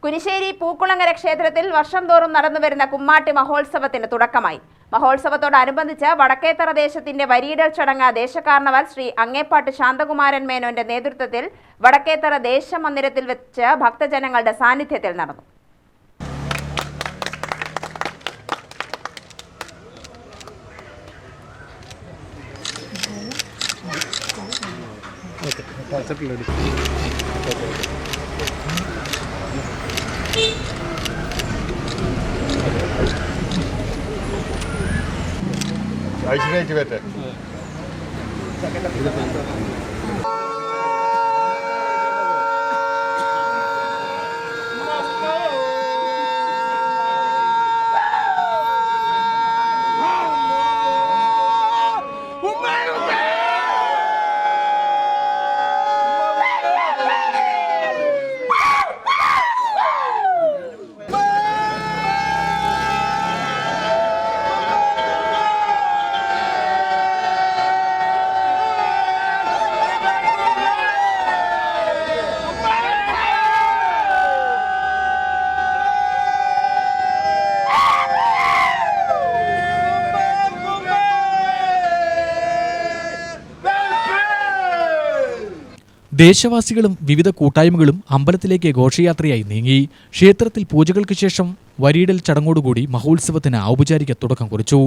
കുനിശ്ശേരി പൂക്കുളങ്ങര ക്ഷേത്രത്തിൽ വർഷം തോറും നടന്നുവരുന്ന കുമ്മാട്ടി മഹോത്സവത്തിന് തുടക്കമായി. മഹോത്സവത്തോടനുബന്ധിച്ച് വടക്കേത്തറ ദേശത്തിന്റെ വരിയിടൽ ചടങ്ങ് ദേശകാർണവൽ ശ്രീ അങ്ങേപ്പാട്ട് ശാന്തകുമാരൻ മേനോന്റെ നേതൃത്വത്തിൽ വടക്കേത്തറ ദേശമന്ദിരത്തിൽ വെച്ച് ഭക്തജനങ്ങളുടെ സാന്നിധ്യത്തിൽ നടന്നു. ദേശവാസികളും വിവിധ കൂട്ടായ്മകളും അമ്പലത്തിലേക്ക് ഘോഷയാത്രയായി നീങ്ങി. ക്ഷേത്രത്തിൽ പൂജകൾക്ക് ശേഷം വരിയിടൽ ചടങ്ങോടുകൂടി മഹോത്സവത്തിന് ഔപചാരിക തുടക്കം കുറിച്ചു.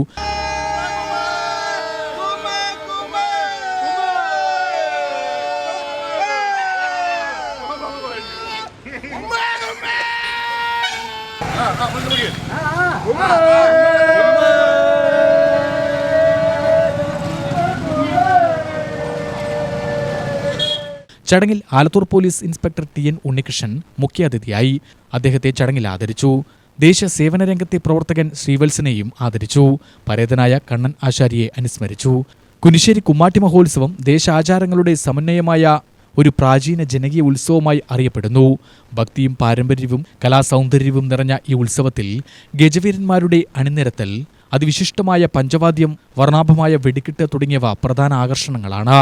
ചടങ്ങിൽ Alathur police inspector TN. Unnikrishnan മുഖ്യാതിഥിയായി. അദ്ദേഹത്തെ ചടങ്ങിൽ ആദരിച്ചു. ദേശസേവന രംഗത്തെ പ്രവർത്തകൻ ശ്രീവത്സനെയും ആദരിച്ചു. പരേതനായ കണ്ണൻ ആശാരിയെ അനുസ്മരിച്ചു. കുനിശ്ശേരി കുമ്മാട്ടി മഹോത്സവം ദേശാചാരങ്ങളുടെ സമന്വയമായ ഒരു പ്രാചീന ജനകീയ ഉത്സവമായി അറിയപ്പെടുന്നു. ഭക്തിയും പാരമ്പര്യവും കലാസൗന്ദര്യവും നിറഞ്ഞ ഈ ഉത്സവത്തിൽ ഗജവീരന്മാരുടെ അണിനിരത്തൽ, അതിവിശിഷ്ടമായ പഞ്ചവാദ്യം, വർണ്ണാഭമായ വെടിക്കെട്ട് തുടങ്ങിയവ പ്രധാന ആകർഷണങ്ങളാണ്.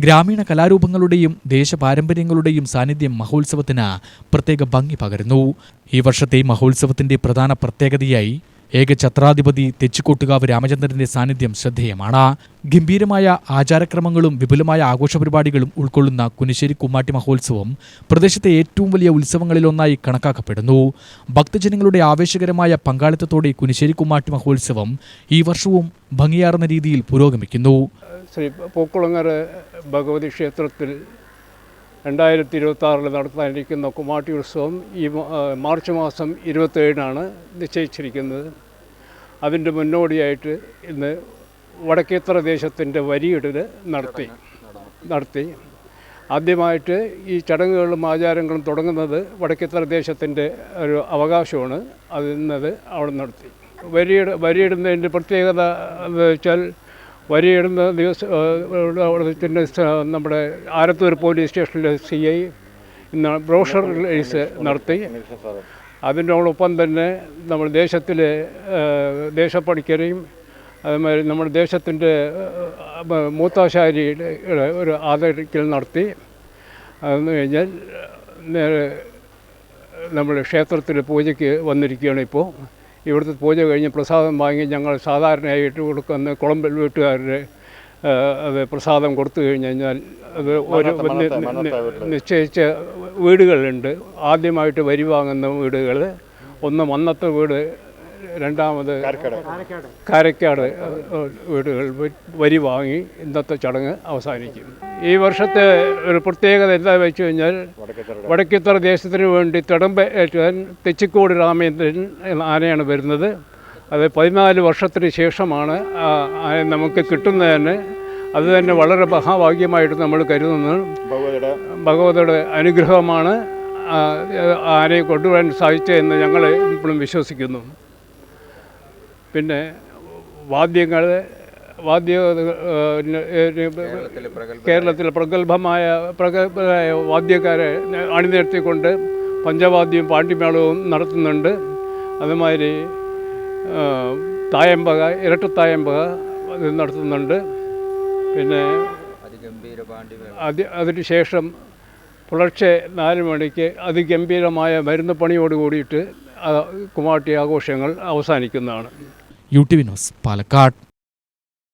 ഗ്രാമീണ കലാരൂപങ്ങളുടെയും ദേശപാരമ്പര്യങ്ങളുടെയും സാന്നിധ്യം മഹോത്സവത്തിന് പ്രത്യേക ഭംഗി പകരുന്നു. ഈ വർഷത്തെ മഹോത്സവത്തിന്റെ പ്രധാന പ്രത്യേകതയായി ഏകഛത്രാധിപതി തെച്ചിക്കോട്ടുകാവ് രാമചന്ദ്രന്റെ സാന്നിധ്യം ശ്രദ്ധേയമാണ്. ഗംഭീരമായ ആചാരക്രമങ്ങളും വിപുലമായ ആഘോഷപരിപാടികളും ഉൾക്കൊള്ളുന്ന കുനിശ്ശേരി കുമ്മാട്ടി മഹോത്സവം പ്രദേശത്തെ ഏറ്റവും വലിയ ഉത്സവങ്ങളിലൊന്നായി കണക്കാക്കപ്പെടുന്നു. ഭക്തജനങ്ങളുടെ ആവേശകരമായ പങ്കാളിത്തത്തോടെ കുനിശ്ശേരി കുമ്മാട്ടി മഹോത്സവം ഈ വർഷവും ഭംഗിയാർന്ന രീതിയിൽ പുരോഗമിക്കുന്നു. ശ്രീ പൂക്കുളങ്ങര ഭഗവതി ക്ഷേത്രത്തിൽ 2026 നടത്താനിരിക്കുന്ന കുമ്മാട്ടി ഉത്സവം ഈ മാർച്ച് മാസം 27 നിശ്ചയിച്ചിരിക്കുന്നത്. അതിൻ്റെ മുന്നോടിയായിട്ട് ഇന്ന് വടക്കേത്തറ ദേശത്തിൻ്റെ വരിയിടൽ നടത്തി ആദ്യമായിട്ട് ഈ ചടങ്ങുകളും ആചാരങ്ങളും തുടങ്ങുന്നത് വടക്കേത്തറ ദേശത്തിൻ്റെ ഒരു അവകാശമാണ്. അതിന്നത് അവിടെ നടത്തി. വരിയിടുന്നതിൻ്റെ പ്രത്യേകത എന്ന് വെച്ചാൽ, വരിയിടുന്ന ദിവസം നമ്മുടെ ആലത്തൂർ പോലീസ് സ്റ്റേഷനിലെ CI ഇന്ന് ബ്രോഷർ റിലീസ് നടത്തി. അതിനോടൊപ്പം തന്നെ നമ്മൾ ദേശത്തിലെ ദേശപ്പണിക്കരെയും അതുമാതിരി നമ്മുടെ ദേശത്തിൻ്റെ മൂത്താശാരിയുടെ ഒരു ആദരിക്കൽ നടത്തി. അതെന്ന് കഴിഞ്ഞാൽ നേരെ നമ്മൾ ക്ഷേത്രത്തിൽ പൂജയ്ക്ക് വന്നിരിക്കുകയാണ്. ഇപ്പോൾ ഇവിടുത്തെ പൂജ കഴിഞ്ഞ് പ്രസാദം വാങ്ങി ഞങ്ങൾ സാധാരണയായിട്ട് കൊടുക്കുന്ന കുളമ്പൽ വീട്ടുകാരുടെ അത് പ്രസാദം കൊടുത്തു കഴിഞ്ഞാൽ അത് ഒരു നിശ്ചയിച്ച വീടുകളുണ്ട്. ആദ്യമായിട്ട് വരി വാങ്ങുന്ന വീടുകൾ, ഒന്ന് മന്നത്തെ വീട്, രണ്ടാമത് കാരക്കാട് വീടുകൾ വരി വാങ്ങി ഇന്നത്തെ ചടങ്ങ് അവസാനിക്കും. ഈ വർഷത്തെ ഒരു പ്രത്യേകത എന്താണെന്ന് വെച്ച് കഴിഞ്ഞാൽ, വടക്കേത്തറ ദേശത്തിന് വേണ്ടി തിടമ്പേറ്റാൻ തെച്ചിക്കോട് രാമേന്ദ്രൻ ആനയാണ് വരുന്നത്. അത് 14 വർഷത്തിന് ശേഷമാണ് നമുക്ക് കിട്ടുന്നതന്നെ. അത് തന്നെ വളരെ മഹാഭാഗ്യമായിട്ട് നമ്മൾ കരുതുന്നത്. ഭഗവതിയുടെ അനുഗ്രഹമാണ് ആനയെ കൊണ്ടുവരാൻ സാധിച്ചതെന്ന് ഞങ്ങൾ ഇപ്പോഴും വിശ്വസിക്കുന്നു. പിന്നെ കേരളത്തിലെ പ്രഗത്ഭമായ വാദ്യക്കാരെ അണിനിരത്തിക്കൊണ്ട് പഞ്ചവാദ്യവും പാണ്ടിമേളവും നടത്തുന്നുണ്ട്. അതുമാതിരി തായമ്പക, ഇരട്ടത്തായമ്പക നടത്തുന്നുണ്ട്. പിന്നെ അതിനുശേഷം പുലർച്ചെ 4 മണിക്ക് അതിഗംഭീരമായ മരുന്ന് പണിയോട് കൂടിയിട്ട് കുമ്മാട്ടി ആഘോഷങ്ങൾ അവസാനിക്കുന്നതാണ്. UTV news, Palakkad.